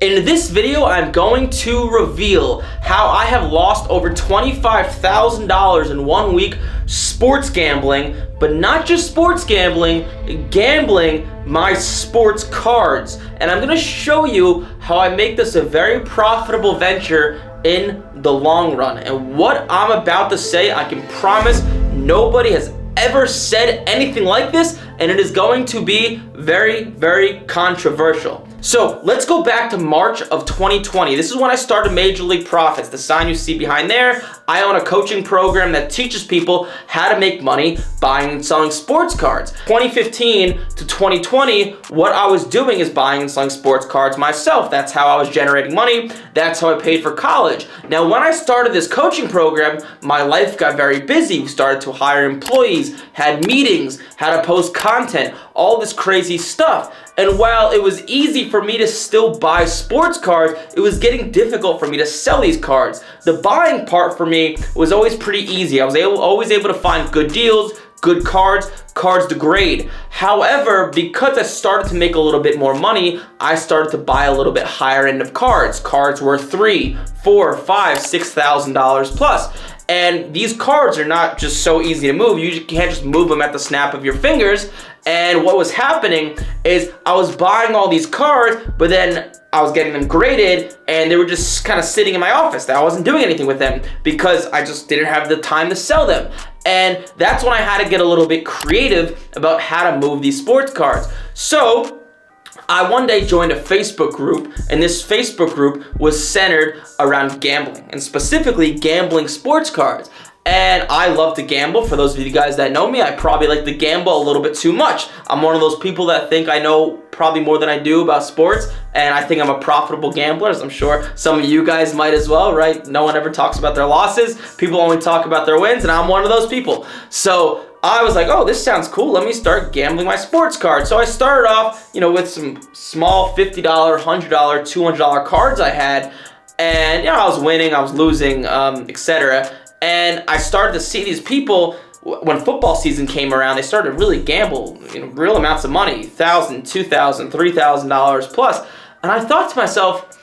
In this video, I'm going to reveal how I have lost over $25,000 in 1 week sports gambling, but not just sports gambling my sports cards. And I'm gonna show you how I make this a very profitable venture in the long run. And what I'm about to say, I can promise nobody has ever said anything like this, and it is going to be very, very controversial. So let's go back to March of 2020. This is when I started Major League Profits. The sign you see behind there, I own a coaching program that teaches people how to make money buying and selling sports cards. 2015 to 2020, what I was doing is buying and selling sports cards myself. That's how I was generating money. That's how I paid for college. Now, when I started this coaching program, my life got very busy. We started to hire employees, had meetings, had to post content, all this crazy stuff. And while it was easy for me to still buy sports cards, it was getting difficult for me to sell these cards. The buying part for me was always pretty easy. I was always able to find good deals, good cards to grade. However, because I started to make a little bit more money, I started to buy a little bit higher end of cards. Cards worth $3,000, $4,000, $5,000, $6,000 plus. And these cards are not just so easy to move. You can't just move them at the snap of your fingers. And what was happening is I was buying all these cards, but then I was getting them graded and they were just kind of sitting in my office. I wasn't doing anything with them because I just didn't have the time to sell them. And that's when I had to get a little bit creative about how to move these sports cards. So I one day joined a Facebook group, and this Facebook group was centered around gambling, and specifically gambling sports cards. And I love to gamble. For those of you guys that know me, I probably like to gamble a little bit too much. I'm one of those people that think I know probably more than I do about sports, and I think I'm a profitable gambler, as I'm sure some of you guys might as well, right? No one ever talks about their losses. People only talk about their wins, and I'm one of those people. So I was like, oh, this sounds cool. Let me start gambling my sports cards. So I started off, with some small $50, $100, $200 cards I had, and I was winning, I was losing, etc. And I started to see these people, when football season came around, they started to really gamble, real amounts of money, $1,000, $2,000, $3,000 plus. And I thought to myself,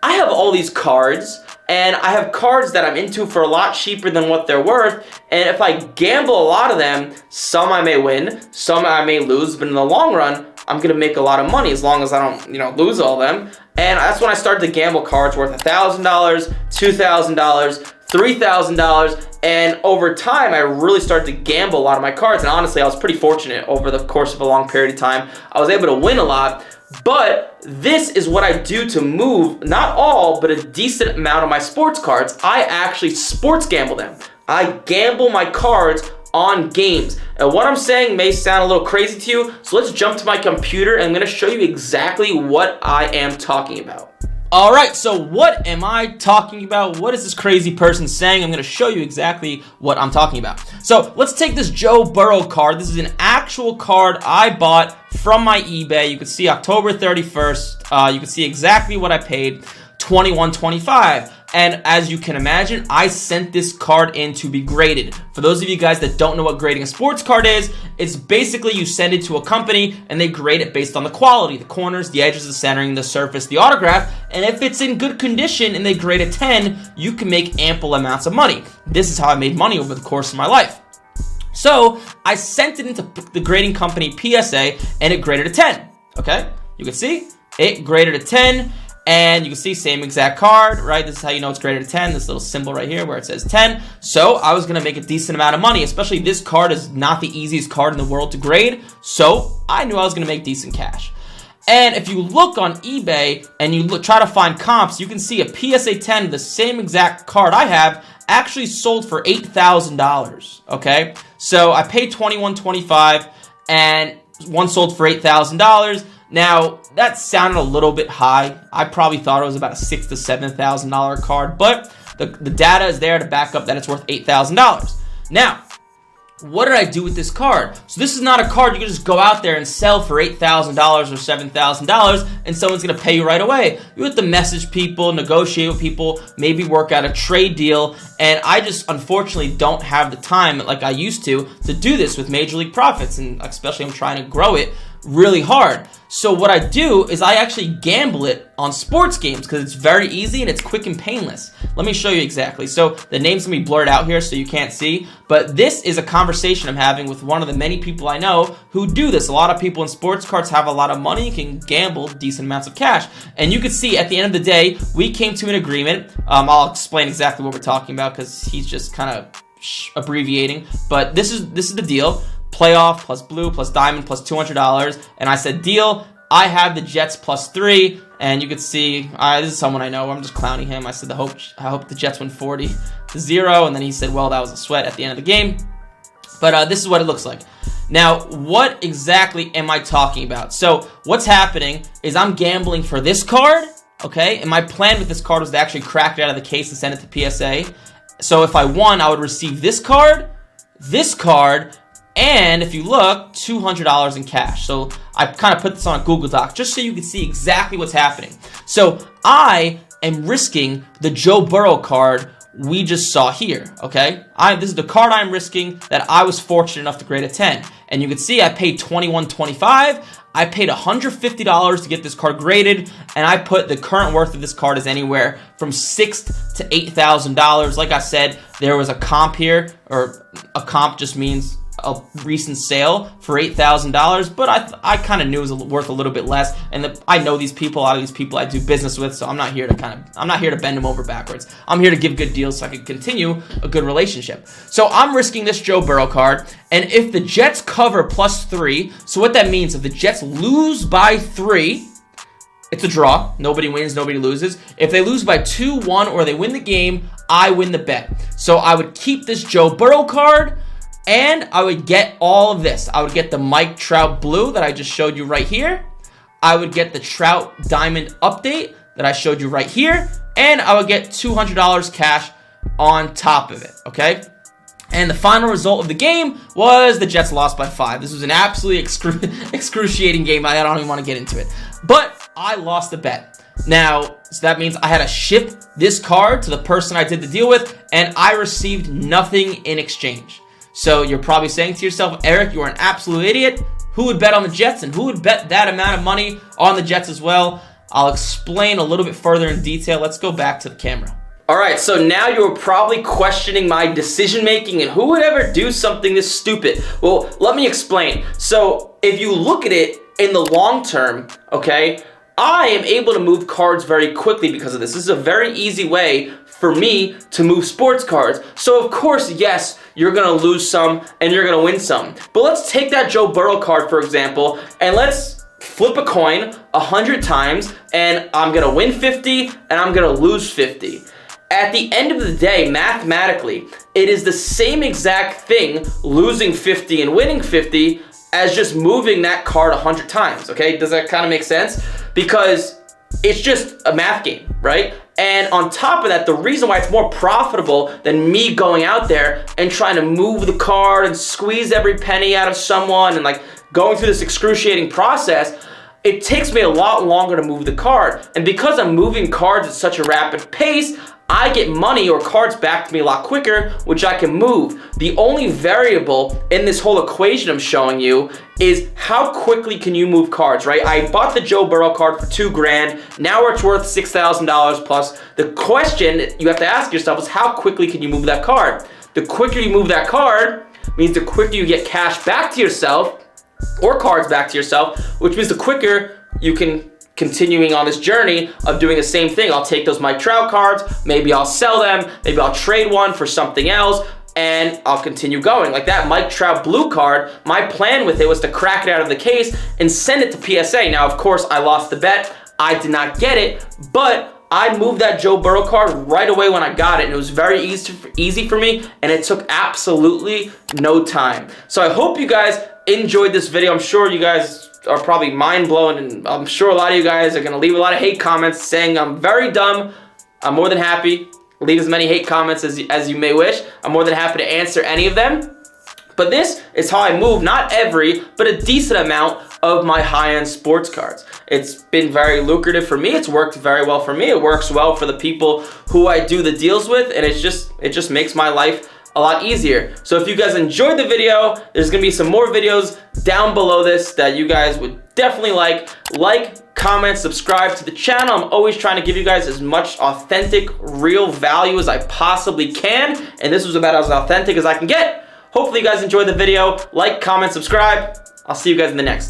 I have all these cards, and I have cards that I'm into for a lot cheaper than what they're worth. And if I gamble a lot of them, some I may win, some I may lose, but in the long run, I'm gonna make a lot of money as long as I don't, lose all of them. And that's when I started to gamble cards worth $1,000, $2,000, $3,000, and over time, I really started to gamble a lot of my cards. And honestly, I was pretty fortunate over the course of a long period of time. I was able to win a lot. But this is what I do to move, not all, but a decent amount of my sports cards. I actually sports gamble them. I gamble my cards on games. And what I'm saying may sound a little crazy to you, so let's jump to my computer and I'm gonna show you exactly what I am talking about. All right, so what am I talking about? What is this crazy person saying? I'm going to show you exactly what I'm talking about. So let's take this Joe Burrow card. This is an actual card I bought from my eBay. You can see October 31st. You can see exactly what I paid, $21.25. And as you can imagine, I sent this card in to be graded. For those of you guys that don't know what grading a sports card is, it's basically you send it to a company and they grade it based on the quality, the corners, the edges, the centering, the surface, the autograph. And if it's in good condition and they grade a 10, you can make ample amounts of money. This is how I made money over the course of my life. So I sent it into the grading company PSA and it graded a 10. Okay, you can see it graded a 10. And you can see same exact card, right? This is how you know it's graded a 10, this little symbol right here where it says 10. So I was gonna make a decent amount of money, especially this card is not the easiest card in the world to grade. So I knew I was gonna make decent cash. And if you look on eBay and you try to find comps, you can see a PSA 10, the same exact card I have, actually sold for $8,000, okay? So I paid $21.25 and one sold for $8,000. Now, that sounded a little bit high. I probably thought it was about a $6,000 to $7,000 card, but the data is there to back up that it's worth $8,000. Now, what did I do with this card? So this is not a card you can just go out there and sell for $8,000 or $7,000 and someone's gonna pay you right away. You have to message people, negotiate with people, maybe work out a trade deal, and I just unfortunately don't have the time like I used to do this with Major League Profits, and especially I'm trying to grow it. really hard. So what I do is I actually gamble it on sports games because it's very easy and it's quick and painless. Let me show you exactly. So the name's gonna be blurred out here so you can't see, but this is a conversation I'm having with one of the many people I know who do this. A lot of people in sports cards have a lot of money and can gamble decent amounts of cash. And you can see at the end of the day, we came to an agreement. I'll explain exactly what we're talking about because he's just kind of abbreviating, but this is the deal. Playoff plus blue plus diamond plus $200, and I said deal. I have the Jets plus 3, and you can see this is someone I know. I'm just clowning him. I said I hope the Jets win 40-0, and then he said, well, that was a sweat at the end of the game. But this is what it looks like. Now, what exactly am I talking about? So what's happening is I'm gambling for this card, okay? And my plan with this card was to actually crack it out of the case and send it to PSA. So if I won, I would receive this card, and if you look, $200 in cash. So I kind of put this on a Google Doc just so you can see exactly what's happening. So I am risking the Joe Burrow card we just saw here, okay? This is the card I'm risking that I was fortunate enough to grade a 10. And you can see I paid $21.25. I paid $150 to get this card graded, and I put the current worth of this card is anywhere from $6,000 to $8,000. Like I said, there was a comp here, or a comp just means a recent sale for $8,000, but I kind of knew it was worth a little bit less, and I know these people, a lot of these people I do business with, so I'm not here to bend them over backwards. I'm here to give good deals so I can continue a good relationship. So I'm risking this Joe Burrow card, and if the Jets cover plus 3, so what that means, if the Jets lose by 3, it's a draw. Nobody wins, nobody loses. If they lose by 2-1 or they win the game, I win the bet. So I would keep this Joe Burrow card, and I would get all of this. I would get the Mike Trout blue that I just showed you right here. I would get the Trout diamond update that I showed you right here. And I would get $200 cash on top of it, okay? And the final result of the game was the Jets lost by 5. This was an absolutely excruciating game. I don't even want to get into it. But I lost the bet. Now, so that means I had to ship this card to the person I did the deal with, and I received nothing in exchange. So you're probably saying to yourself, Eric, you're an absolute idiot. Who would bet on the Jets, and who would bet that amount of money on the Jets as well? I'll explain a little bit further in detail. Let's go back to the camera. All right, so now you're probably questioning my decision making and who would ever do something this stupid? Well, let me explain. So if you look at it in the long term, okay, I am able to move cards very quickly because of this. This is a very easy way for me to move sports cards. So of course, yes, you're gonna lose some and you're gonna win some. But let's take that Joe Burrow card, for example, and let's flip a coin 100 times, and I'm gonna win 50 and I'm gonna lose 50. At the end of the day, mathematically, it is the same exact thing, losing 50 and winning 50, as just moving that card 100 times, okay? Does that kind of make sense? Because it's just a math game, right? And on top of that, the reason why it's more profitable than me going out there and trying to move the card and squeeze every penny out of someone and like going through this excruciating process, it takes me a lot longer to move the card. And because I'm moving cards at such a rapid pace, I get money or cards back to me a lot quicker, which I can move. The only variable in this whole equation I'm showing you is how quickly can you move cards, right? I bought the Joe Burrow card for $2,000. Now it's worth $6,000 plus. The question you have to ask yourself is how quickly can you move that card? The quicker you move that card means the quicker you get cash back to yourself or cards back to yourself, which means the quicker you can continuing on this journey of doing the same thing. I'll take those Mike Trout cards, maybe I'll sell them, maybe I'll trade one for something else, and I'll continue going. Like that Mike Trout blue card, my plan with it was to crack it out of the case and send it to PSA. Now, of course, I lost the bet. I did not get it, but I moved that Joe Burrow card right away when I got it, and it was very easy for me, and it took absolutely no time. So I hope you guys enjoyed this video. I'm sure you guys are probably mind blown, and I'm sure a lot of you guys are gonna leave a lot of hate comments saying I'm very dumb. I'm more than happy. Leave as many hate comments as you may wish. I'm more than happy to answer any of them. But this is how I move, not every, but a decent amount of my high-end sports cards. It's been very lucrative for me. It's worked very well for me. It works well for the people who I do the deals with, and it just makes my life a lot easier. So if you guys enjoyed the video, there's gonna be some more videos down below this that you guys would definitely like, comment, subscribe to the channel. I'm always trying to give you guys as much authentic, real value as I possibly can, and this was about as authentic as I can get. Hopefully you guys enjoyed the video. Like, comment, subscribe. I'll see you guys in the next.